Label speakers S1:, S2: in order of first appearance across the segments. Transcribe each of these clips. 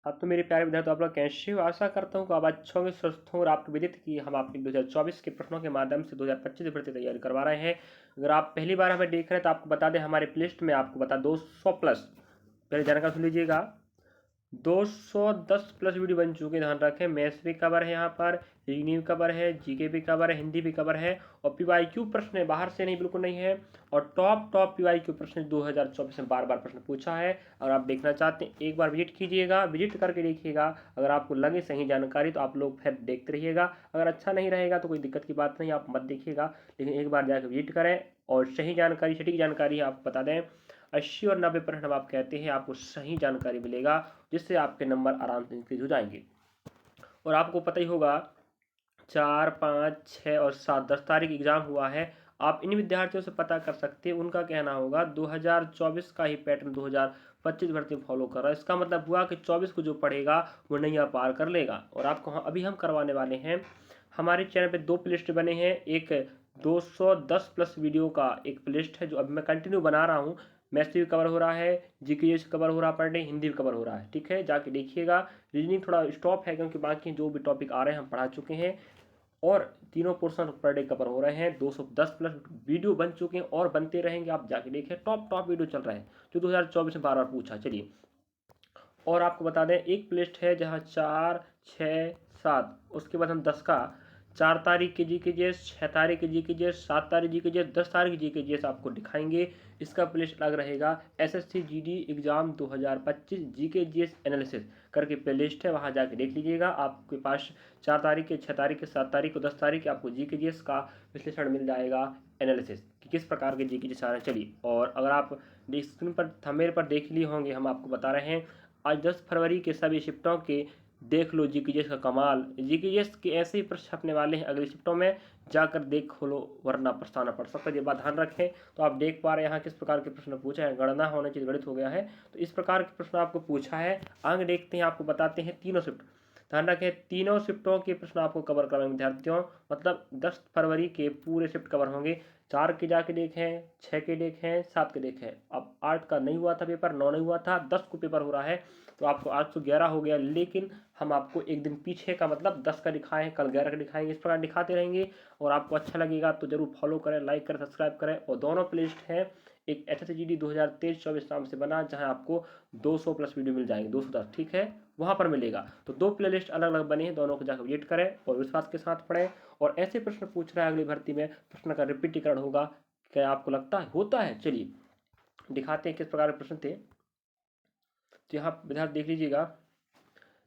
S1: हाँ, तो मेरे प्यारे विद्यार्थी, आप लोग कैसे हो? आशा करता हूँ कि आप अच्छे होंगे, स्वस्थ हों। और आपको विदित कि हम आपके 2024 के प्रश्नों के माध्यम से 2025 की भर्ती तैयारी करवा रहे हैं। अगर आप पहली बार हमें देख रहे हैं तो आपको बता दें, हमारे प्लेलिस्ट में आपको बता 200 प्लस, पहले जानकारी सुन लीजिएगा, 210 प्लस वीडियो बन चुके हैं। ध्यान रखें, मैथ्स भी कवर है यहाँ पर, रीजनिंग कवर है, जीके भी कवर है, हिंदी भी कवर है, और पीवाईक्यू प्रश्न है, बाहर से नहीं, बिल्कुल नहीं है। और टॉप पीवाईक्यू प्रश्न 2024 में बार प्रश्न पूछा है। अगर आप देखना चाहते हैं एक बार विजिट कीजिएगा, विजिट करके देखिएगा। अगर आपको लगे सही जानकारी तो आप लोग फिर देखते रहिएगा। अगर अच्छा नहीं रहेगा तो कोई दिक्कत की बात नहीं, आप मत देखिएगा, लेकिन एक बार जाकर विजिट करें और सही जानकारी, सटीक जानकारी आपको बता दें। 80 और 90% हम आप कहते हैं आपको सही जानकारी मिलेगा, जिससे आपके नंबर आराम से इंक्रीज हो जाएंगे। और आपको पता ही होगा, 4, 5, 6 और 7, 10 तारीख एग्जाम हुआ है। आप इन विद्यार्थियों से पता कर सकते हैं, उनका कहना होगा 2024 का ही पैटर्न 2025 भर्ती फॉलो कर रहा है। इसका मतलब हुआ कि 24 को जो पढ़ेगा वो नैया पार कर लेगा। और आपको अभी हम करवाने वाले हैं, हमारे चैनल पे 2 प्लेलिस्ट बने हैं। एक 210 प्लस वीडियो का एक प्लेलिस्ट है जो अभी मैं कंटिन्यू बना रहा हूँ। मैथ्स भी कवर हो रहा है, जीके कवर हो रहा है, पर डे हिंदी भी कवर हो रहा है, ठीक है, जाके देखिएगा। रीजनिंग थोड़ा स्टॉप है क्योंकि बाकी जो भी टॉपिक आ रहे हैं हम पढ़ा चुके हैं, और तीनों पोर्शन पर डे कवर हो रहे हैं। 210 प्लस वीडियो बन चुके हैं और बनते रहेंगे, आप जाके देखें, टॉप वीडियो चल रहे हैं जो 2024 में बार पूछा। चलिए, और आपको बता दें, एक प्लेलिस्ट है जहाँ 4, 6, 7, उसके बाद हम 10 का, 4 तारीख के जीकेजीएस, 6 तारीख के जीकेजीएस, 7 तारीख जीकेजीएस, 10 तारीख जीकेजीएस आपको दिखाएंगे। इसका प्लेलिस्ट अलग रहेगा। SSC GD exam 2025 GKGS analysis करके प्लेलिस्ट है, वहाँ जाके देख लीजिएगा। आपके पास 4 तारीख के, 6 तारीख के, 7 तारीख को, 10 तारीख के आपको जीकेजीएस का विश्लेषण मिल जाएगा, एनालिसिस कि किस प्रकार के जीकेजीएस आ रहे हैं। चलिए, और अगर आप स्क्रीन पर थंबनेल पर देख लिए होंगे, हम आपको बता रहे हैं आज 10 फरवरी के सभी शिफ्टों के देख लो जीकेजीएस का कमाल। जीकेजीएस के ऐसे ही प्रश्न छपने वाले हैं अगली शिफ्टों में, जाकर देख लो, वरना पछताना पड़ सकता है। ये बात ध्यान रखें। तो आप देख पा रहे हैं यहाँ किस प्रकार के प्रश्न पूछा है, गणना होने चाहिए, गणित हो गया है, तो इस प्रकार के प्रश्न आपको पूछा है। आगे देखते हैं, आपको बताते हैं तीनों शिफ्ट। ध्यान रखें, तीनों शिफ्टों के प्रश्न आपको कवर करवाएंगे विद्यार्थियों, मतलब 10 फरवरी के पूरे शिफ्ट कवर होंगे। 4 के जाके देखें, 6 के देखें, 7 के देखें। अब 8 का नहीं हुआ था पेपर, 9 नहीं हुआ था, 10 को पेपर हो रहा है, तो आपको आज तो 11 हो गया, लेकिन हम आपको एक दिन पीछे का मतलब 10 का दिखाएं, कल 11 का दिखाएंगे, इस प्रकार दिखाते रहेंगे। और आपको अच्छा लगेगा तो जरूर फॉलो करें, लाइक करें, सब्सक्राइब करें। और दोनों प्लेलिस्ट हैं, एक एसएससी 2023-24 नाम से बना, जहां आपको 200 प्लस वीडियो मिल जाएंगे, 210, ठीक है, वहां पर मिलेगा। तो 2 प्लेलिस्ट अलग अलग बने हैं, दोनों को जाकर विजिट करें और विश्वास के साथ पढ़ें। और ऐसे प्रश्न पूछ रहा है अगली भर्ती में, प्रश्न का रिपीटीकरण होगा, क्या आपको लगता है होता है? चलिए दिखाते हैं किस प्रकार के प्रश्न थे। तो यहाँ विद्यार्थी देख लीजिएगा,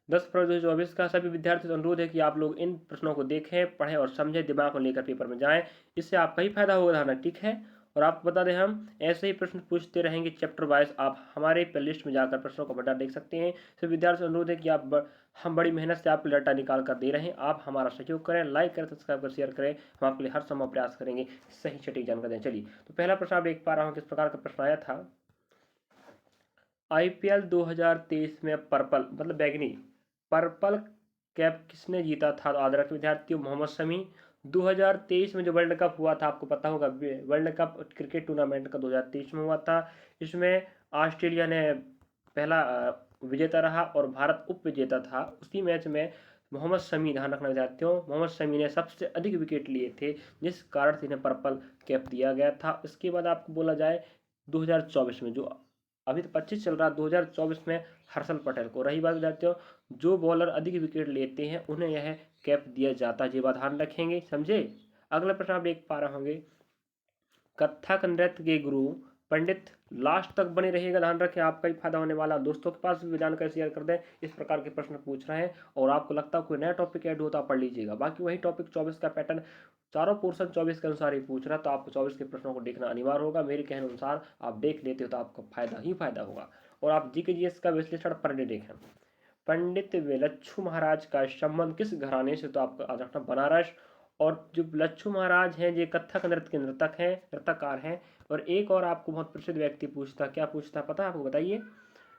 S1: 10 फरवरी 2024 का सभी विद्यार्थियों से अनुरोध है कि आप लोग इन प्रश्नों को देखें, पढ़ें और समझें, दिमाग को लेकर पेपर में जाएं, इससे आपका ही फायदा होगा, रहना, ठीक है। और आपको बता दें, हम ऐसे ही प्रश्न पूछते रहेंगे चैप्टर वाइज। आप हमारे प्लेलिस्ट में जाकर प्रश्नों का भंडार देख सकते हैं। सभी विद्यार्थियों से अनुरोध है कि हम बड़ी मेहनत से आपको डाटा निकाल कर दे रहे हैं, आप हमारा सहयोग करें, लाइक करें, सब्सक्राइब कर, शेयर करें। हम आपके लिए हर संभव प्रयास करेंगे सही सटीक जानकारी दें। चलिए, तो पहला प्रश्न आप देख पा रहा हूँ किस प्रकार का प्रश्न आया था। आईपीएल 2023 में पर्पल मतलब बैगनी पर्पल कैप किसने जीता था? तो आदरक विद्यार्थियों, मोहम्मद शमी। 2023 में जो वर्ल्ड कप हुआ था, आपको पता होगा, वर्ल्ड कप क्रिकेट टूर्नामेंट का 2023 में हुआ था। इसमें ऑस्ट्रेलिया ने पहला विजेता रहा और भारत उप विजेता था। उसी मैच में मोहम्मद शमी, ध्यान रखना विद्यार्थियों, मोहम्मद शमी ने सबसे अधिक विकेट लिए थे, जिस कारण से इन्हें पर्पल कैप दिया गया था। इसके बाद आपको बोला जाए 2024 में, जो अभी तो 25 चल रहा है, 2024 में हर्षल पटेल को। रही बात विद्यार्थियों, जो बॉलर अधिक विकेट लेते हैं उन्हें यह कैप दिया जाता है, ये बात ध्यान रखेंगे, समझे। अगला प्रश्न आप देख पा रहे होंगे, कथक नृत्य के गुरु पंडित, लास्ट तक बने रहिएगा, ध्यान रखें, आपका ही फायदा होने वाला। दोस्तों के पास भी जानकारी शेयर कर दें, इस प्रकार के प्रश्न पूछ रहे हैं। और आपको लगता है कोई नया टॉपिक ऐड होता, पढ़ लीजिएगा, बाकी वही टॉपिक 24 का पैटर्न, चारों पोर्शन 24 के अनुसार ही पूछ रहा, तो आपको 24 के प्रश्नों को देखना अनिवार्य होगा। मेरे कहने अनुसार आप देख लेते हो तो आपको फायदा ही फायदा होगा। और आप जीकेजीएस का विश्लेषण पर डे देखें। पंडित लच्छू महाराज का संबंध किस घराने से? तो आपको आज रखना बनारस। और जो लच्छू महाराज हैं, ये कथक नृत्य के नृतक हैं, नृत्यकार हैं। और एक और आपको बहुत प्रसिद्ध व्यक्ति पूछता, क्या पूछता पता है आपको? बताइए।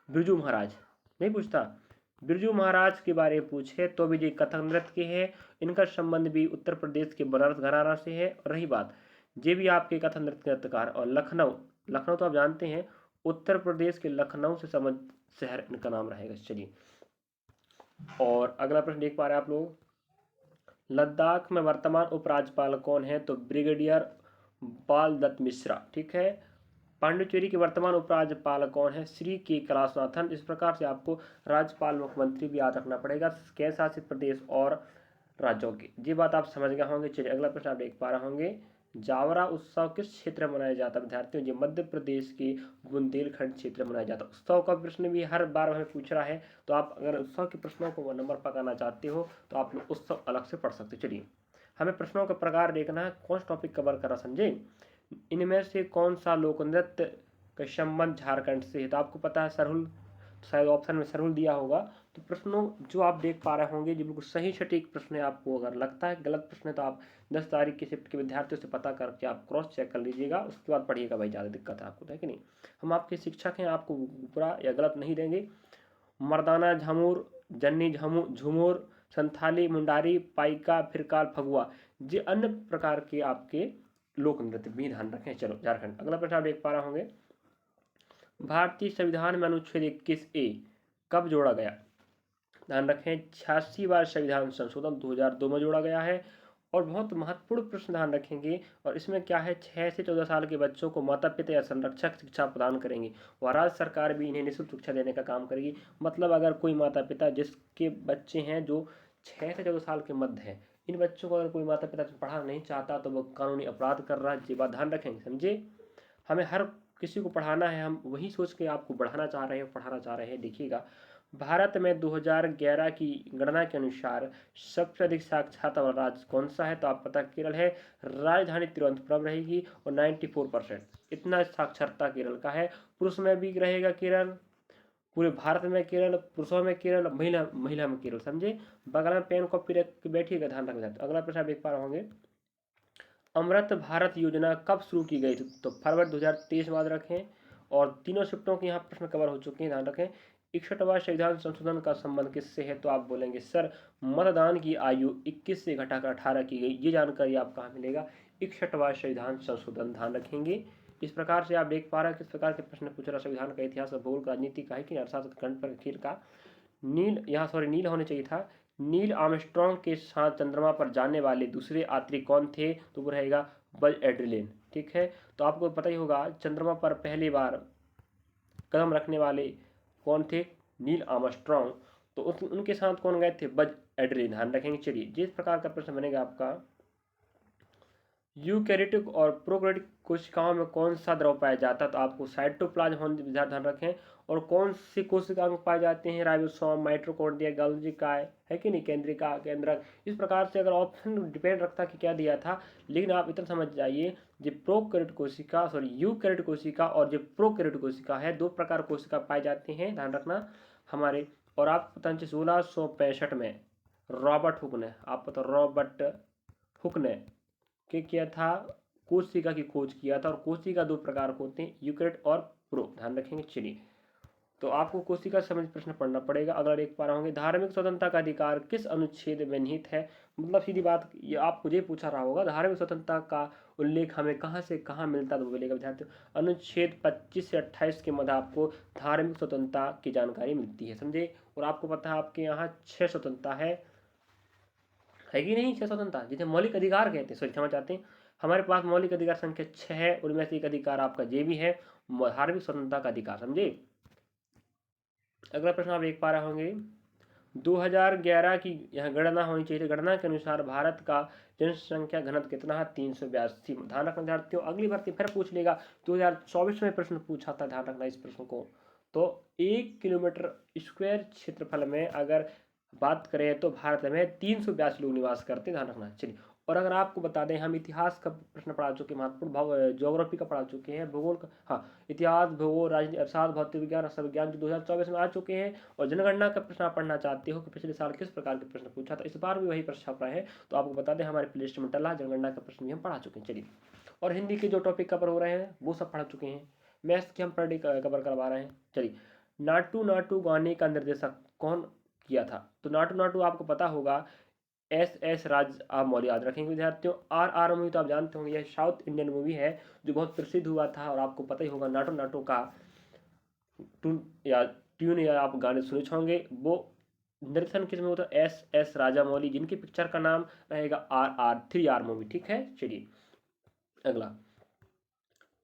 S1: बिरजू महाराज नहीं पूछता? बिरजू महाराज के बारे में पूछे तो भी ये कथक नृत्य के हैं। इनका संबंध भी उत्तर प्रदेश के बनारस घराना से है। और रही बात, ये भी आपके कथक नृत्य के नृत्यकार। और लखनऊ, लखनऊ तो आप जानते हैं, उत्तर प्रदेश के लखनऊ से संबंध शहर इनका नाम रहेगा। चलिए, और अगला प्रश्न देख पा रहे हैं आप लोग, लद्दाख में वर्तमान उपराज्यपाल कौन है? तो ब्रिगेडियर बाल दत्त मिश्रा। ठीक है। पांडिचेरी के वर्तमान उपराज्यपाल कौन है? श्री के कैलाशनाथन। इस प्रकार से आपको राज्यपाल मुख्यमंत्री भी याद रखना पड़ेगा, केंद्र शासित प्रदेश और राज्यों की। ये बात आप समझ गए होंगे। चलिए अगला प्रश्न आप देख पा रहे होंगे, जावरा उत्सव किस क्षेत्र में मनाया जाता है विद्यार्थियों? ये मध्य प्रदेश के बुंदेलखंड क्षेत्र में मनाया जाता है। उत्सव का प्रश्न भी हर बार हमें पूछ रहा है, तो आप अगर उत्सव के प्रश्नों को नंबर पकाना चाहते हो तो आप लोग उत्सव अलग से पढ़ सकते। चलिए हमें प्रश्नों का प्रकार देखना है, कौन सा टॉपिक कवर करा समझे। इनमें से कौन सा लोक नृत्य का संबंध झारखंड से है? तो आपको पता है सरहुल, शायद ऑप्शन में सरहुल दिया होगा। तो प्रश्नों जो आप देख पा रहे होंगे, जो बिल्कुल सही सटीक प्रश्न है, आपको अगर लगता है गलत प्रश्न है तो आप 10 तारीख की शिफ्ट के विद्यार्थियों से पता करके आप क्रॉस चेक कर लीजिएगा, उसके बाद पढ़िएगा भाई, ज़्यादा दिक्कत है आपको, है कि नहीं। हम आपके शिक्षक हैं, आपको बुरा या गलत नहीं देंगे। मर्दाना झामुर, जन्नी झूमुर, संथाली, मुंडारी, पाइका, फिरकाल, फगुआ, ये अन्य प्रकार के आपके लोक नृत्य भी ध्यान रखें। चलो झारखंड। अगला प्रश्न आप देख पा रहे होंगे, भारतीय संविधान में अनुच्छेद 21A कब जोड़ा गया? ध्यान रखें 86वां संविधान संशोधन 2002 में जोड़ा गया है। और बहुत महत्वपूर्ण प्रश्न ध्यान रखेंगे, और इसमें क्या है, 6 से 14 साल के बच्चों को माता पिता या संरक्षक शिक्षा प्रदान करेंगे, और राज्य सरकार भी इन्हें निःशुल्क शिक्षा देने का काम करेगी। मतलब अगर कोई माता पिता जिसके बच्चे हैं जो 6 से 14 साल के मध्य हैं, इन बच्चों को अगर कोई माता पिता पढ़ाना नहीं चाहता तो वह कानूनी अपराध कर रहा है। ये बात ध्यान रखेंगे, समझे। हमें हर किसी को पढ़ाना है, हम वही सोच के आपको बढ़ाना चाह रहे हैं, पढ़ाना चाह रहे हैं। देखिएगा, भारत में 2011 की गणना के अनुसार सबसे अधिक साक्षरता वाला राज्य कौन सा है? तो आप पता केरल है, राजधानी तिरुवनंतपुरम रहेगी और 94% इतना साक्षरता केरल का है। पुरुष में भी रहेगा केरल, पूरे भारत में केरल, पुरुषों में केरल, महिला में केरल, समझे। बगल में पेन कॉपी रख के बैठिएगा, ध्यान रखना। अगला प्रश्न आप देख पा रहे होंगे, अमृत भारत योजना कब शुरू की गई थी? तो फरवरी 2023 में याद रखें। और तीनों शिफ्टों के यहाँ प्रश्न कवर हो चुके हैं, ध्यान रखें। 61वां संविधान संशोधन का संबंध किससे है? तो आप बोलेंगे सर मतदान की आयु 21 से घटाकर 18 की गई। ये जानकारी आप कहाँ मिलेगा? 61वां संविधान संशोधन, ध्यान रखेंगे। इस प्रकार से आप देख पा रहे हैं किस प्रकार के प्रश्न पूछ रहा, संविधान का इतिहास, भूगोल, राजनीति का है कि अर्थशास्त्र, खंड पर खेल का। नील होने चाहिए था। नील आर्मस्ट्रॉन्ग के साथ चंद्रमा पर जाने वाले दूसरे यात्री कौन थे? तो वो रहेगा बज एड्रिन। ठीक है। तो आपको पता ही होगा चंद्रमा पर पहली बार कदम रखने वाले कौन थे? Neil Armstrong. तो उनके साथ कौन गए थे? बज एड्रिन, ध्यान रखेंगे। चलिए जिस प्रकार का प्रश्न बनेगा आपका, यूकैरियोटिक और प्रोकैरियोटिक कोशिकाओं में कौन सा द्रव पाया जाता है? तो आपको साइटोप्लाज्म होने ध्यान रखें। और कौन सी कोशिकांग पाए जाते हैं? राइबोसोम, माइटोकॉन्ड्रिया, गोल्गी काय, है कि नहीं, केंद्रिका, केंद्रक। इस प्रकार से अगर ऑप्शन डिपेंड रखता कि क्या दिया था, लेकिन आप इतना समझ जाइए, जो प्रोकैरियोटिक कोशिका, सॉरी यूकैरियोटिक कोशिका और जो प्रोकैरियोटिक कोशिका है, दो प्रकार कोशिका पाए जाते हैं, ध्यान रखना हमारे। और आप पता नहीं 1665 में रॉबर्ट हुक ने, आप पता रॉबर्ट हुक ने क्या किया था? कोशिका की खोज किया था। और कोशिका दो प्रकार के होते हैं, यूकैरियोट और प्रो, ध्यान रखेंगे। चलिए तो आपको कोशिका से संबंधित प्रश्न पढ़ना पड़ेगा। अगर देख पा रहे होंगे, धार्मिक स्वतंत्रता का अधिकार किस अनुच्छेद में निहित है? मतलब सीधी बात, ये आपको ये पूछा रहा होगा, धार्मिक स्वतंत्रता का उल्लेख हमें कहाँ से कहाँ मिलता है? तो बोलेगा विद्यार्थी, अनुच्छेद 25 से 28 के मध्य आपको धार्मिक स्वतंत्रता की जानकारी मिलती है, समझे। और आपको पता है आपके यहाँ 6 स्वतंत्रता है कि नहीं? 6 स्वतंत्रता जिसे मौलिक अधिकार कहते हैं, सॉरी क्षमा चाहते हैं। हमारे पास मौलिक अधिकार संख्या 6 है, उनमें से एक अधिकार आपका ये भी है, धार्मिक स्वतंत्रता का अधिकार, समझे। अगला प्रश्न आप देख पा रहे होंगे, 2011 की यह गणना होनी चाहिए। गणना के अनुसार भारत का जनसंख्या घनत्व कितना है? 382। ध्यान रखना विद्यार्थियों, अगली भर्ती फिर पूछ लेगा। 2024 में प्रश्न पूछा था, ध्यान रखना इस प्रश्न को। तो 1 किलोमीटर स्क्वायर क्षेत्रफल में अगर बात करें तो भारत में 382 लोग निवास करते हैं, ध्यान रखना। चलिए, और अगर आपको बता दें, हम इतिहास का प्रश्न पढ़ा चुके हैं, महत्वपूर्ण ज्योग्राफी का पढ़ा चुके हैं, भूगोल का, हाँ, इतिहास, भूगोल, राजनीति, अर्थशास्त्र, भौतिक विज्ञान, रसायन विज्ञान जो 2024 में आ चुके हैं। और जनगणना का प्रश्न आप पढ़ना चाहते हो कि पिछले साल किस प्रकार के प्रश्न पूछा था, इस बार भी वही प्रश्न छप रहा है, तो आपको बता दें हमारे प्ले लिस्ट में डला जनगणना का प्रश्न भी हम पढ़ा चुके हैं। चलिए, और हिंदी के जो टॉपिक कवर हो रहे हैं वो सब पढ़ा चुके हैं। मैथ्स के हम पर डे कवर करवा रहे हैं। चलिए, नाटू नाटू गाने का निर्देशक कौन किया था? तो नाटू नाटू आपको पता होगा एस राज, आप मौर्य याद रखेंगे विद्यार्थियों। आर मूवी तो आप जानते होंगे, यह साउथ इंडियन मूवी है जो बहुत प्रसिद्ध हुआ था, और आपको पता ही होगा नाटो नाटो का ट्यून या आप गाने सुने होंगे, वो निर्देशन किसमें होता है? एस राजामौली, जिनकी पिक्चर का नाम रहेगा RR 3R मूवी। ठीक है, चलिए अगला,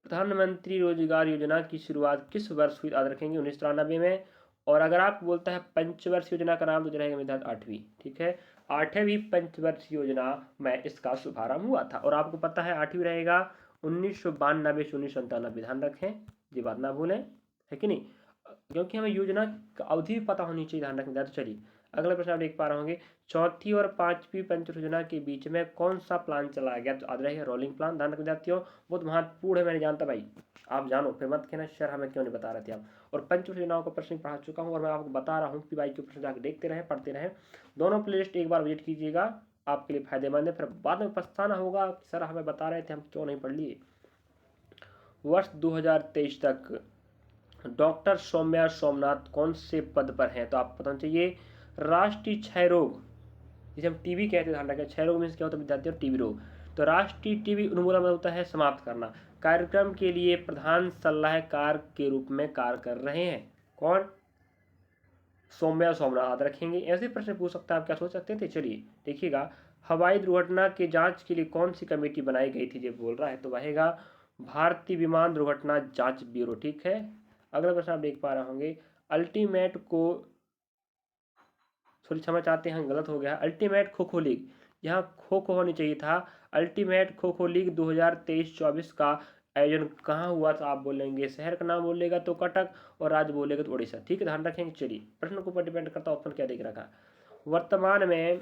S1: प्रधानमंत्री रोजगार योजना की शुरुआत किस वर्ष हुई? याद रखेंगे 1993 में। और अगर आप बोलता है पंचवर्ष योजना का नाम, तो रहेगा मेरे 8वीं। ठीक है, 8वीं पंचवर्ष योजना में इसका शुभारंभ हुआ था। और आपको पता है 8वीं रहेगा 1992 से 1997। ध्यान रखें, ये बात ना भूलें, है कि नहीं, क्योंकि हमें योजना का अवधि भी पता होनी चाहिए। ध्यान रखना। तो चलिए अगला प्रश्न आप देख पा रहे होंगे, चौथी और पांचवी पंच योजना के बीच में कौन सा प्लान चलाया गया? तो याद रहेगा रोलिंग प्लान। ध्यान रखना चाहती हो, बहुत महत्वपूर्ण है, मैंने जानता भाई, आप जानो, फिर मत कहना सर हमें क्यों नहीं बता रहे थे आप। और पंच योजनाओं का प्रश्न पढ़ा चुका हूँ, और मैं आपको बता रहा हूँ कि भाई के प्रश्न जाकर देखते रहे, पढ़ते रहे। दोनों प्लेलिस्ट एक बार विजिट कीजिएगा, आपके लिए फायदेमंद है, फिर बाद में पछताना होगा कि सर हमें बता रहे थे, हम क्यों नहीं पढ़ लिए। वर्ष 2023 तक डॉक्टर सौम्या सोमनाथ कौन से पद पर हैं? तो आपको पता चाहिए, राष्ट्रीय क्षय रोग, जिसे हम टीबी कहते हैं, ध्यान रखें, क्षय रोग मीन्स क्या होता है विद्यार्थियों? टीबी रोग। तो राष्ट्रीय टीबी उन्मूलन होता है समाप्त करना। कार्यक्रम के लिए प्रधान सलाहकार के रूप में कार्य कर रहे हैं कौन? सौम्या सोमनाथ। रखेंगे, ऐसे प्रश्न पूछ सकता है, आप क्या सोच सकते थे? चलिए देखिएगा, हवाई दुर्घटना की जांच के लिए कौन सी कमेटी बनाई गई थी? जो बोल रहा है, तो रहेगा भारतीय विमान दुर्घटना जांच ब्यूरो। ठीक है, अगला प्रश्न आप देख पा रहे होंगे, अल्टीमेट को, सॉरी क्षमा चाहते हैं, गलत हो गया, अल्टीमेट खो खो लीग, यहाँ खो खो होनी चाहिए था। अल्टीमेट खो खो लीग 2023-24 का आयोजन कहाँ हुआ था? आप बोलेंगे शहर का नाम बोलेगा तो कटक, और राज्य बोलेगा तो उड़ीसा। ठीक है, ध्यान रखेंगे। चलिए प्रश्न के ऊपर डिपेंड करता है ऑप्शन क्या देख रखा। वर्तमान में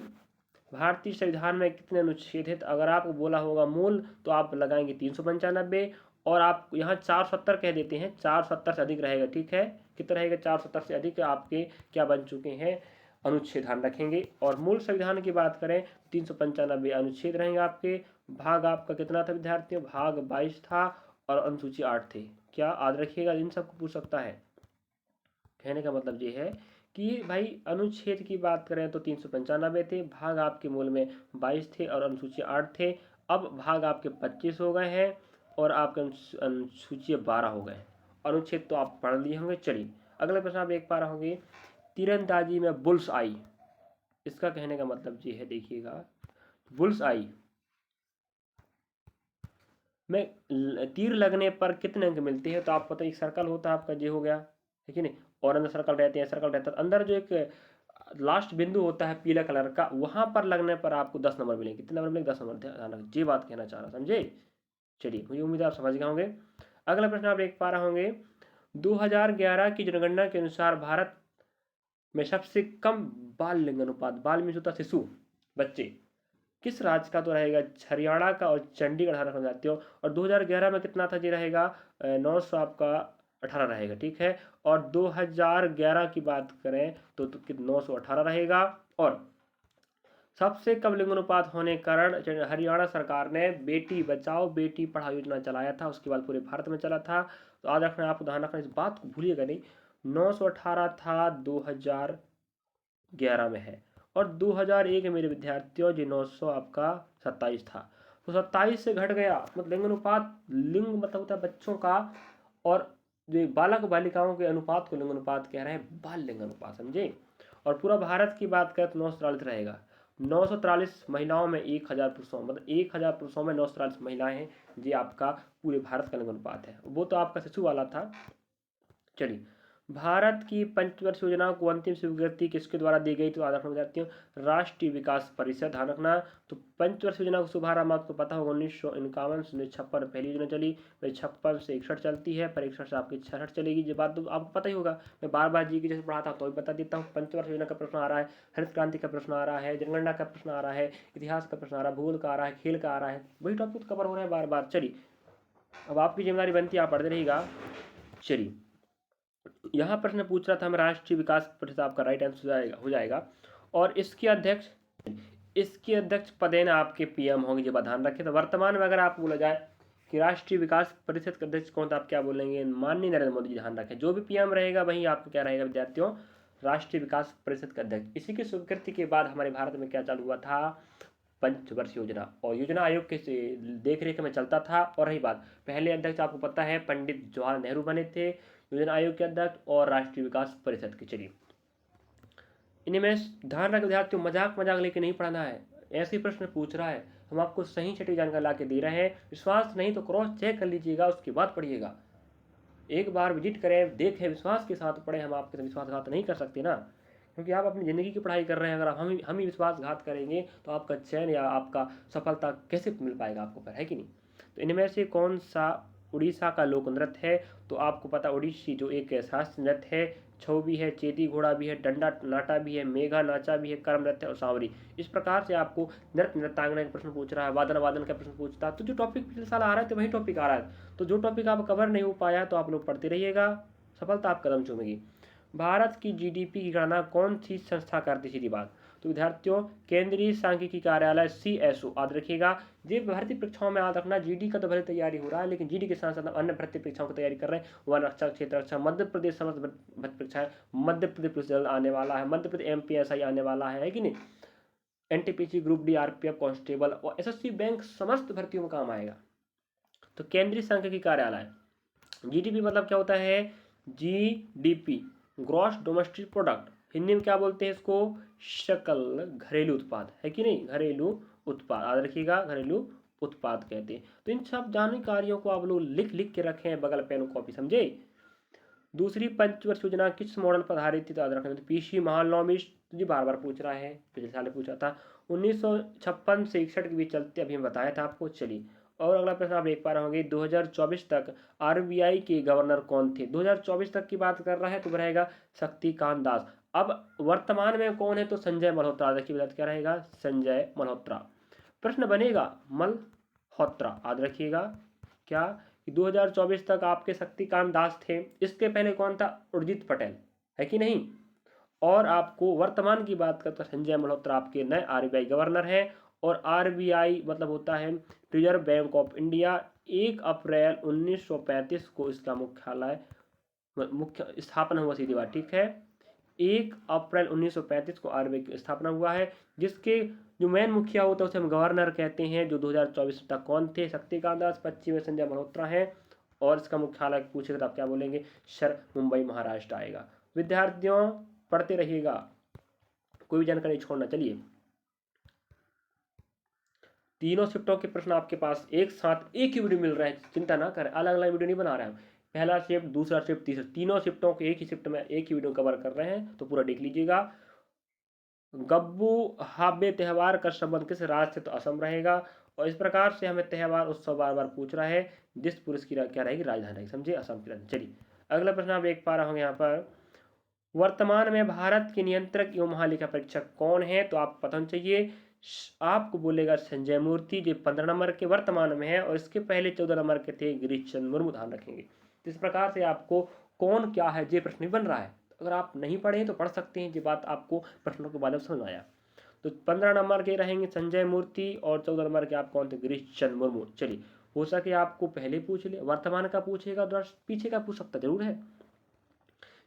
S1: भारतीय संविधान में कितने अनुच्छेद हैं? तो अगर आपको बोला होगा मूल, तो आप लगाएंगे 395, और आप यहाँ 470 कह देते हैं, 470 से अधिक रहेगा। ठीक है, कितना रहेगा? 470 से अधिक आपके क्या बन चुके हैं? अनुच्छेद। ध्यान रखेंगे। और मूल संविधान की बात करें, 395 अनुच्छेद रहेंगे आपके। भाग आपका कितना था विद्यार्थियों? भाग 22 था, और अनुसूची 8 थे। क्या याद रखिएगा, इन सबको पूछ सकता है। कहने का मतलब ये है कि भाई अनुच्छेद की बात करें तो 395 थे, भाग आपके मूल में 22 थे, और अनुसूची 8 थे। अब भाग आपके 25 हो गए हैं, और आपके अनुसूची 12 हो गए। अनुच्छेद तो आप पढ़ लिए होंगे। चलिए अगला प्रश्न आप देख पा रहे होंगे, तीरंदाजी में बुल्स आई, इसका कहने का मतलब ये है, देखिएगा, बुल्स आई में तीर लगने पर कितने अंक मिलते हैं? तो आप पता, एक सर्कल होता है आपका, ये हो गया, ठीक है नहीं, और अंदर सर्कल रहते हैं, सर्कल रहता है, अंदर जो एक लास्ट बिंदु होता है पीला कलर का, वहां पर लगने पर आपको 10 नंबर मिलेंगे। कितने नंबर मिलेंगे? 10 नंबर। ध्यान रखें, ये बात कहना चाह रहा, समझे? चलिए, मुझे उम्मीद है आप समझ गए होंगे। अगला प्रश्न आप देख पा रहे होंगे, 2011 की जनगणना के अनुसार भारत में सबसे कम बाल लिंग अनुपात, बाल में होता शिशु, बच्चे, किस राज्य का? तो रहेगा हरियाणा का और चंडीगढ़ रखना चाहते हो। और 2011 में कितना था? जी रहेगा 900 आपका 18 रहेगा। ठीक है, और 2011 की बात करें तो 918 रहेगा। और सबसे कम लिंगानुपात होने के कारण हरियाणा सरकार ने बेटी बचाओ बेटी पढ़ाओ योजना चलाया था, उसके बाद पूरे भारत में चला था। तो याद रखना, आपको ध्यान रखना, इस बात को भूलिएगा नहीं। 918 था, 2011 में है, और 2001 मेरे विद्यार्थियों जी 900 आपका 27 था। तो 27 से घट गया, मतलब लिंग अनुपात, लिंग मतलब होता है बच्चों का, और जो बालक बालिकाओं के अनुपात को लिंग अनुपात कह रहे हैं, बाल लिंग अनुपात, समझे? और पूरा भारत की बात करें तो 943 रहेगा। 943 महिलाओं में 1000 पुरुषों, मतलब 1000 पुरुषों में 943 महिलाएं हैं, ये आपका पूरे भारत का लिंग अनुपात है। वो तो आपका शिशु वाला था। चलिए, भारत की पंचवर्ष योजना को अंतिम स्वीकृति किसके द्वारा दी गई? तो आधार विद्यार्थियों, राष्ट्रीय विकास परिषद। ध्यान रखना, तो पंचवर्ष योजना को शुभारंभ आपको पता होगा 1951 से 1956 पहली योजना चली, फिर 56 से 61 चलती है, फिर 61 से आपकी 66 चलेगी। ये बात तो आपको पता ही होगा, मैं बार बार जी की जैसे पढ़ाता हूँ तो भी बता देता हूँ। पंचवर्ष योजना का प्रश्न आ रहा है, हरित क्रांति का प्रश्न आ रहा है, जनगणना का प्रश्न आ रहा है, इतिहास का प्रश्न आ रहा है, भूगोल का आ रहा है, खेल का आ रहा है, वही टॉपिक कवर हो रहा है बार बार। चलिए, अब आपकी जिम्मेदारी बनती है, आप पढ़ते रहिएगा। चलिए, यहाँ प्रश्न पूछ रहा था हम, राष्ट्रीय विकास परिषद आपका राइट आंसर हो जाएगा। और इसके अध्यक्ष पदेन आपके पीएम होंगे, जब ध्यान रखें। तो वर्तमान में अगर आपको बोला जाए कि राष्ट्रीय विकास परिषद के अध्यक्ष कौन था, आप क्या बोलेंगे? माननीय नरेंद्र मोदी जी। ध्यान रखें, जो भी पीएम रहेगा वही आपका क्या रहेगा विद्यार्थियों? राष्ट्रीय विकास परिषद का अध्यक्ष। इसी की स्वीकृति के बाद हमारे भारत में क्या चालू हुआ था? पंचवर्ष योजना, और योजना आयोग के देख रेख में चलता था। और रही बात, पहले अध्यक्ष आपको पता है पंडित जवाहरलाल नेहरू बने थे योजना आयोग के अध्यक्ष और राष्ट्रीय विकास परिषद के। चलिए इनमें ध्यान रख विद्यार्थियों, मजाक मजाक लेके नहीं पढ़ना है। ऐसे प्रश्न पूछ रहा है, हम आपको सही सटीक जानकारी ला के दे रहे हैं। विश्वास नहीं तो क्रॉस चेक कर लीजिएगा, उसके बाद पढ़िएगा। एक बार विजिट करें, देखें, विश्वास के साथ पढ़ें। हम आपके साथ विश्वासघात नहीं कर सकते ना, क्योंकि आप अपनी ज़िंदगी की पढ़ाई कर रहे हैं। अगर हम ही विश्वासघात करेंगे तो आपका चयन या आपका सफलता कैसे मिल पाएगा आपको, पर है कि नहीं। तो इनमें से कौन सा उड़ीसा का लोक नृत्य है? तो आपको पता, उड़ीसी जो एक शास्त्रीय नृत्य है। छऊ भी है, चेती घोड़ा भी है, डंडा नाटा भी है, मेघा नाचा भी है, कर्म नृत्य और सांवरी। इस प्रकार से आपको नृत्य नृत्यांगना का प्रश्न पूछ रहा है, वादन वादन का प्रश्न पूछता है। तो जो टॉपिक पिछले साल आ रहा है तो वही टॉपिक आ रहा है। तो जो टॉपिक आप कवर नहीं हो पाया तो आप लोग पढ़ते रहिएगा, सफलता आप कदम चूमेगी। भारत की जीडीपी की गणना कौन सी संस्था करती, सीधी बात। तो विद्यार्थियों, केंद्रीय सांख्यिकी कार्यालय CSO, याद रखिएगा। ये भर्ती परीक्षाओं में याद रखना, जीडी का तो भर्ती तैयारी हो रहा है, लेकिन जीडी के साथ साथ अन्य भर्ती परीक्षाओं की तैयारी कर रहे हैं। वन रक्षा, क्षेत्र रक्षा, मध्य प्रदेश समस्त भर्ती परीक्षाएं, मध्य प्रदेश पुलिस जल्द आने वाला है, मध्य प्रदेश MPSI आने वाला है कि नहीं। NTPC, group D, RPF, constable और SSC बैंक समस्त भर्तियों में काम आएगा। तो केंद्रीय सांख्यिकी कार्यालय, जीडीपी मतलब क्या होता है? GDP, gross domestic product. Hindi में क्या बोलते हैं इसको? शकल घरेलू उत्पाद, है कि नहीं, घरेलू उत्पाद, याद रखिएगा, घरेलू उत्पाद कहते हैं। तो इन सब जानकारियों को आप लोग लिख लिख के रखें बगल पेन कॉपी, समझे। दूसरी पंचवर्ष योजना किस मॉडल पर आधारित थी? तो याद रखना, तो PC महालनोबिस जी बार बार पूछ रहा है, पिछले साल पूछा था। 1956 से 61 के बीच चलते, अभी हम बताया था आपको। चलिए, और अगला प्रश्न आप देख पा रहे होंगे, 2024 तक RBI के गवर्नर कौन थे? 2024 तक की बात कर रहा है तो रहेगा शक्तिकांत दास। अब वर्तमान में कौन है? तो संजय मल्होत्रा। देखिए क्या रहेगा, संजय मल्होत्रा। प्रश्न बनेगा मल्होत्रा, याद रखिएगा। क्या? 2024 तक आपके शक्तिकांत दास थे। इसके पहले कौन था? उर्जित पटेल, है कि नहीं। और आपको वर्तमान की बात करते संजय मल्होत्रा आपके नए RBI गवर्नर हैं। और RBI मतलब होता है रिजर्व बैंक ऑफ इंडिया। 1 अप्रैल 1935 को इसका मुख्य स्थापना हुआ, सीधी बात, ठीक है। 1 अप्रैल 1935 को RBI की स्थापना हुआ है, जिसके जो मेन मुखिया होता है उसे हम गवर्नर कहते हैं। जो 2024 तक कौन थे? शक्तिकांत दास। 25 में संजय मल्होत्रा हैं। और इसका मुख्यालय पूछेगा तो आप क्या बोलेंगे? मुंबई महाराष्ट्र आएगा। विद्यार्थियों, पढ़ते रहिएगा, कोई भी जानकारी छोड़ना। चलिए, तीनों शिफ्टों के प्रश्न आपके पास एक साथ एक ही वीडियो मिल रहा है, चिंता ना करें, अलग अलग वीडियो नहीं बना रहे हैं। पहला शिफ्ट, दूसरा शिफ्ट, तीसरा, तीनों शिफ्टों के एक ही शिफ्ट में एक ही वीडियो कवर कर रहे हैं, तो पूरा देख लीजिएगा। गब्बू हाबे त्यौहार का संबंध किस राज्य से? तो असम रहेगा। और इस प्रकार से हमें त्यौहार उत्सव बार बार पूछ रहा है। जिस पुरुष की क्या रहेगी? राजधानी रहेगी, समझिए, असम की राजधानी। चलिए, अगला प्रश्न आप देख पा रहे होंगे यहाँ पर, वर्तमान में भारत के नियंत्रक एवं महालेखा परीक्षक कौन है? तो आप पता चाहिए, आपको बोलेगा संजय मूर्ति, जो 15 नंबर के वर्तमान में है, और इसके पहले 14 नंबर के थे गिरीश चंद्र मुर्मू, ध्यान रखेंगे। इस प्रकार से आपको कौन क्या है ये प्रश्न बन रहा है। अगर आप नहीं पढ़े तो पढ़ सकते हैं, ये बात आपको प्रश्नों के बाद में समझ आया। तो 15 नंबर के रहेंगे संजय मूर्ति, और 14 नंबर के आप कौन थे? गिरीश चंद्र मुर्मू। चलिए, हो सके आपको पहले पूछ ले, वर्तमान का पूछेगा तो पीछे का पूछ सकता जरूर है।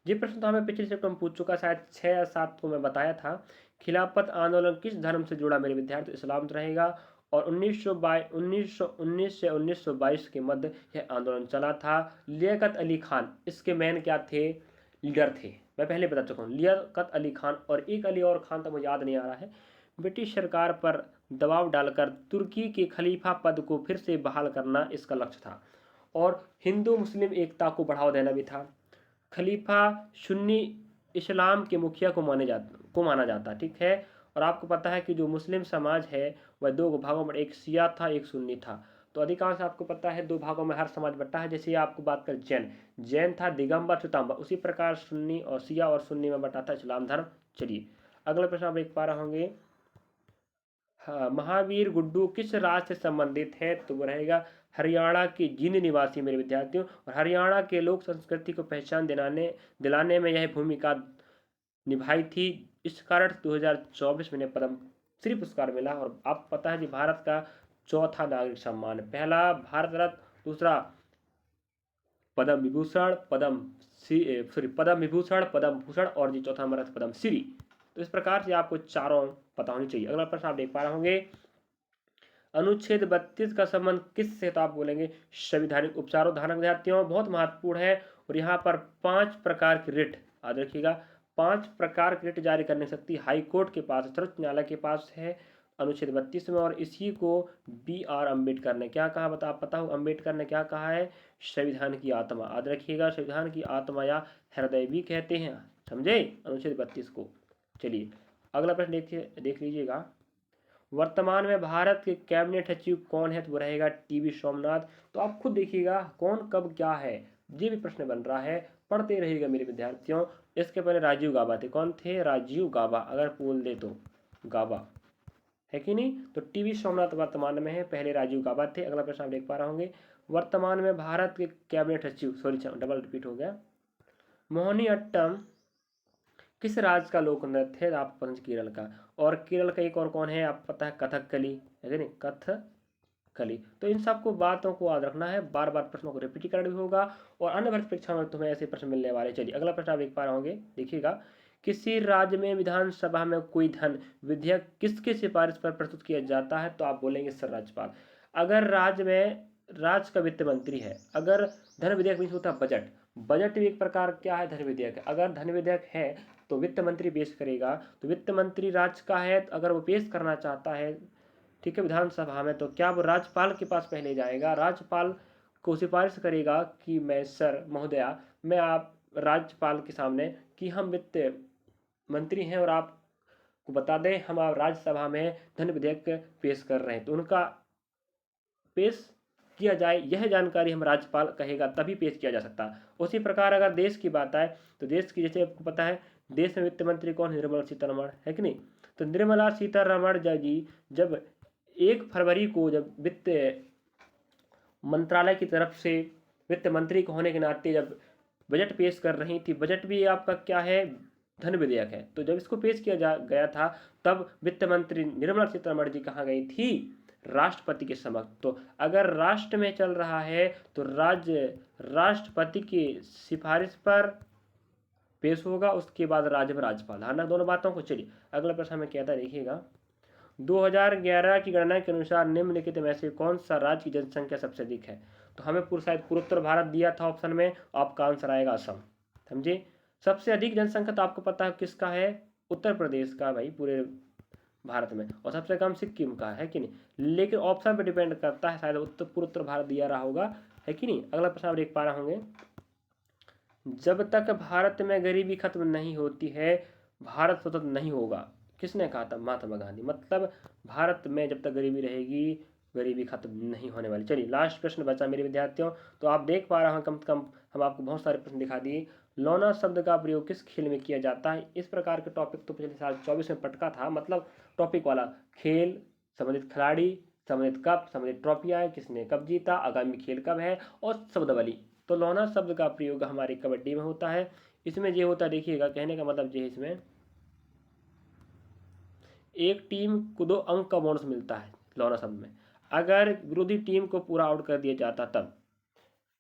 S1: ये प्रश्न तो हमें पिछले चैप्टर में पूछ चुका, शायद 6 या 7 को मैं बताया था। खिलाफत आंदोलन किस धर्म से जुड़ा मेरे विद्यार्थी? इस्लाम रहेगा। और 1919 से 1922 के मध्य यह आंदोलन चला था। लियाकत अली खान इसके मैन क्या थे? लीडर थे। मैं पहले बता चुका हूँ, लियाकत अली खान, और एक अली और खान तो मुझे याद नहीं आ रहा है। ब्रिटिश सरकार पर दबाव डालकर तुर्की के खलीफा पद को फिर से बहाल करना इसका लक्ष्य था। और हिंदू मुस्लिम एकता को बढ़ावा देना भी था। खलीफा सुन्नी इस्लाम के मुखिया को माना जाता, ठीक है। और आपको पता है कि जो मुस्लिम समाज है वह 2 भागों में, एक शिया था, एक सुन्नी था। तो अधिकांश आपको पता है 2 भागों में हर समाज बंटा है। जैसे आपको बात कर, जैन था दिगंबर श्वेतांबर, उसी प्रकार सुन्नी और शिया और सुन्नी में बंटा था इस्लाम धर्म। चलिए, अगला प्रश्न आप देख पा रहे होंगे, हाँ, महावीर गुड्डू किस राज्य से संबंधित है? तो वो रहेगा हरियाणा के जींद निवासी मेरे विद्यार्थियों। और हरियाणा के लोक संस्कृति को पहचान दिलाने में यह भूमिका निभाई थी। इस कारण 2024 में इन्हें पद्म श्री पुरस्कार मिला। और आप पता है कि भारत का चौथा नागरिक सम्मान, पहला भारत रत्न, दूसरा पद्म विभूषण, पद्म विभूषण, पद्म भूषण, और जी चौथा नंबर पद्म श्री। तो इस प्रकार से आपको चारों पता होनी चाहिए। अगला प्रश्न आप देख पा रहे होंगे, अनुच्छेद 32 का संबंध किस से? तो आप बोलेंगे संवैधानिक उपचारों। धारक विद्यार्थियों बहुत महत्वपूर्ण है। और यहाँ पर 5 प्रकार की रिट, याद रखिएगा, 5 प्रकार की रिट जारी करने की शक्ति हाई कोर्ट के पास, सर्वोच्च न्यायालय के पास है अनुच्छेद 32 में। और इसी को B.R. अम्बेडकर ने क्या कहा, पता हो अम्बेडकर ने क्या कहा है, संविधान की आत्मा। याद रखिएगा, संविधान की आत्मा या हृदय भी कहते हैं, समझे, अनुच्छेद 32 को। चलिए अगला प्रश्न देख लीजिएगा। वर्तमान में भारत के कैबिनेट सचिव कौन है, तो वो रहेगा टी.वी. सोमनाथ। तो आप खुद देखिएगा कौन कब क्या है, ये भी प्रश्न बन रहा है, पढ़ते रहिएगा मेरे विद्यार्थियों। इसके पहले राजीव गाबा थे, कौन थे, राजीव गाबा, अगर बोल दे तो गाबा है कि नहीं। तो टी.वी. सोमनाथ वर्तमान में है, पहले राजीव गाबा थे। अगला प्रश्न आप देख पा रहे होंगे, वर्तमान में भारत के कैबिनेट सचिव, सॉरी डबल रिपीट हो गया, मोहिनीअट्टम किस राज्य का लोक नृत्य है, आप पता केरल का। और केरल का एक और कौन है, आप पता है कथकली, है नहीं, कथकली। तो इन सबको बातों को याद रखना है, बार बार प्रश्नों को रिपीट करना भी होगा, और अन्य भर्ती परीक्षा में तुम्हें ऐसे प्रश्न मिलने वाले। चलिए अगला प्रश्न आप देख पा रहे होंगे, देखिएगा, किसी राज्य में विधानसभा में कोई धन विधेयक किसके सिफारिश पर प्रस्तुत किया जाता है, तो आप बोलेंगे सर राज्यपाल। अगर राज्य में राज्य का वित्त मंत्री है, अगर धन विधेयक मीन्स होता है बजट, बजट भी एक प्रकार क्या है, धन विधेयक है। अगर धन विधेयक है तो वित्त मंत्री पेश करेगा, तो वित्त मंत्री राज्य का है, तो अगर वो पेश करना चाहता है, ठीक है, विधानसभा में, तो क्या वो राज्यपाल के पास पहले जाएगा, राज्यपाल को सिफारिश करेगा कि मैं सर महोदया, मैं आप राज्यपाल के सामने कि हम वित्त मंत्री हैं और आपको बता दें हम आप राज्यसभा में धन विधेयक पेश कर रहे हैं, तो उनका पेश किया जाए, यह जानकारी हम राज्यपाल कहेगा तभी पेश किया जा सकता है। उसी प्रकार अगर देश की बात आए तो देश की, जैसे आपको पता है देश में वित्त मंत्री कौन, निर्मला सीतारमण, है कि नहीं। तो निर्मला सीतारमण जी जब 1 फरवरी को जब वित्त मंत्रालय की तरफ से वित्त मंत्री को होने के नाते जब बजट पेश कर रही थी, बजट भी आपका क्या है, धन विधेयक है, तो जब इसको पेश किया गया था तब वित्त मंत्री निर्मला सीतारमण जी कहाँ गई थी, राष्ट्रपति के समक्ष। तो अगर राष्ट्र में चल रहा है तो राष्ट्रपति की सिफारिश पर पेश होगा, उसके बाद राज्य में राज्यपाल, ध्यान रख दोनों बातों को। चलिए अगला प्रश्न हमें कहता देखिएगा, 2011 की गणना के अनुसार निम्नलिखित में से कौन सा राज्य की जनसंख्या सबसे अधिक है। तो हमें पूर्वोत्तर भारत दिया था ऑप्शन में, आपका आंसर आएगा असम, समझे। सबसे अधिक जनसंख्या तो आपको पता है किसका है, उत्तर प्रदेश का भाई पूरे भारत में, और सबसे कम सिक्किम का, है कि नहीं। लेकिन ऑप्शन पे डिपेंड करता है, शायद पूर्वोत्तर भारत दिया रहा होगा, है कि नहीं। अगला प्रश्न आप देख पा रहे होंगे, जब तक भारत में गरीबी खत्म नहीं होती है भारत स्वतंत्र नहीं होगा, किसने कहा था, महात्मा गांधी। मतलब भारत में जब तक गरीबी रहेगी गरीबी खत्म नहीं होने वाली। चलिए लास्ट प्रश्न बचा मेरे विद्यार्थियों, तो आप देख पा रहे हैं कम से कम हम आपको बहुत सारे प्रश्न दिखा दिए। लौना शब्द का प्रयोग किस खेल में किया जाता है, इस प्रकार के टॉपिक तो पिछले साल 24 में पटका था, मतलब टॉपिक वाला, खेल संबंधित खिलाड़ी, संबंधित कप, संबंधित ट्रॉफियाँ, किसने कब जीता, आगामी खेल कब है, और शब्दावली। तो लौना शब्द का प्रयोग हमारी कबड्डी में होता है। इसमें ये होता है, देखिएगा, कहने का मतलब ये, इसमें एक टीम को 2 अंक का बोनस मिलता है लौना शब्द में, अगर विरोधी टीम को पूरा आउट कर दिया जाता तब।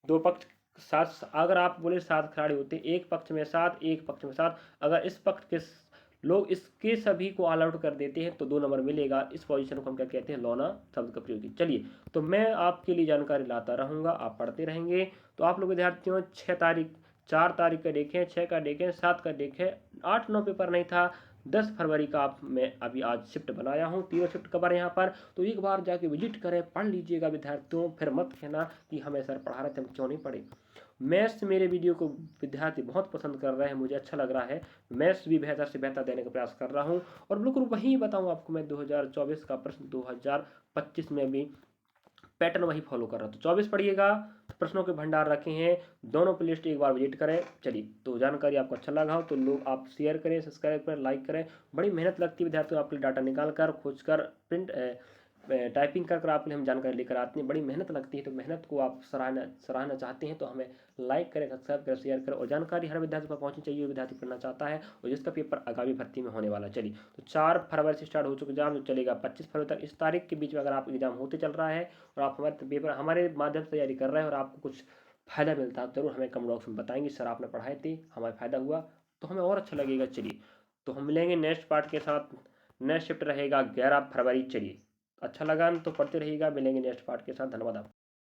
S1: 2 पक्ष 7, अगर आप बोले 7 खिलाड़ी होते, एक पक्ष में 7, एक पक्ष में 7, अगर इस पक्ष के लोग इसके सभी को ऑल आउट कर देते हैं तो 2 नंबर मिलेगा। इस पोजीशन को हम क्या कहते हैं, लौना शब्द का प्रयोग। चलिए तो मैं आपके लिए जानकारी लाता रहूँगा, आप पढ़ते रहेंगे। तो आप लोग विद्यार्थियों 4 तारीख का देखें, 6 का देखें, 7 का देखें, 8, 9 पेपर नहीं था, 10 फरवरी का आप मैं अभी आज शिफ्ट बनाया हूँ, 3 शिफ्ट कवर यहाँ पर। तो एक बार जाके विजिट करें, पढ़ लीजिएगा विद्यार्थियों, फिर मत कहना कि हमें सर पढ़ा रहे थे हम क्यों नहीं पढ़े। मैथ्स मेरे वीडियो को विद्यार्थी बहुत पसंद कर रहे हैं, मुझे अच्छा लग रहा है, मैथ्स भी बेहतर से बेहतर देने का प्रयास कर रहा हूँ। और बिल्कुल वही बताऊँ आपको, मैं 2024 का प्रश्न 2025 में भी पैटर्न वही फॉलो कर रहा हूँ। तो 24 पढ़िएगा, तो प्रश्नों के भंडार रखे हैं, दोनों प्लेलिस्ट एक बार विजिट करें। चलिए तो जानकारी आपको अच्छा लगा हो तो लोग आप शेयर करें, सब्सक्राइब करें, लाइक करें। बड़ी मेहनत लगती है विद्यार्थियों, आपके लिए डाटा निकाल कर, खोज कर, प्रिंट टाइपिंग कर आप लिए हम जानकारी लेकर आते हैं, बड़ी मेहनत लगती है। तो मेहनत को आप सराहना चाहते हैं तो हमें लाइक करें, सब्सक्राइब करें, शेयर करें। और जानकारी हर विद्यार्थी पर पहुंचनी चाहिए, विद्यार्थी पढ़ना चाहता है और जिसका पेपर आगामी भर्ती में होने वाला। चलिए तो 4 फरवरी से स्टार्ट हो चुका एग्जाम, जो चलेगा 25 फरवरी तक। इस तारीख के बीच में अगर आप एग्जाम होते चल रहा है और आप हमारे पेपर हमारे माध्यम से तैयारी कर रहे हैं और आपको कुछ फ़ायदा मिलता है, जरूर हमें कमेंट बॉक्स में बताएंगे सर आपने पढ़ाए थे, हमें फ़ायदा हुआ, तो हमें और अच्छा लगेगा। चलिए तो हम मिलेंगे नेक्स्ट पार्ट के साथ, नेक्स्ट शिफ्ट रहेगा 11 फरवरी। चलिए अच्छा लगा तो पढ़ते रहिएगा, मिलेंगे नेक्स्ट पार्ट के साथ, धन्यवाद आप।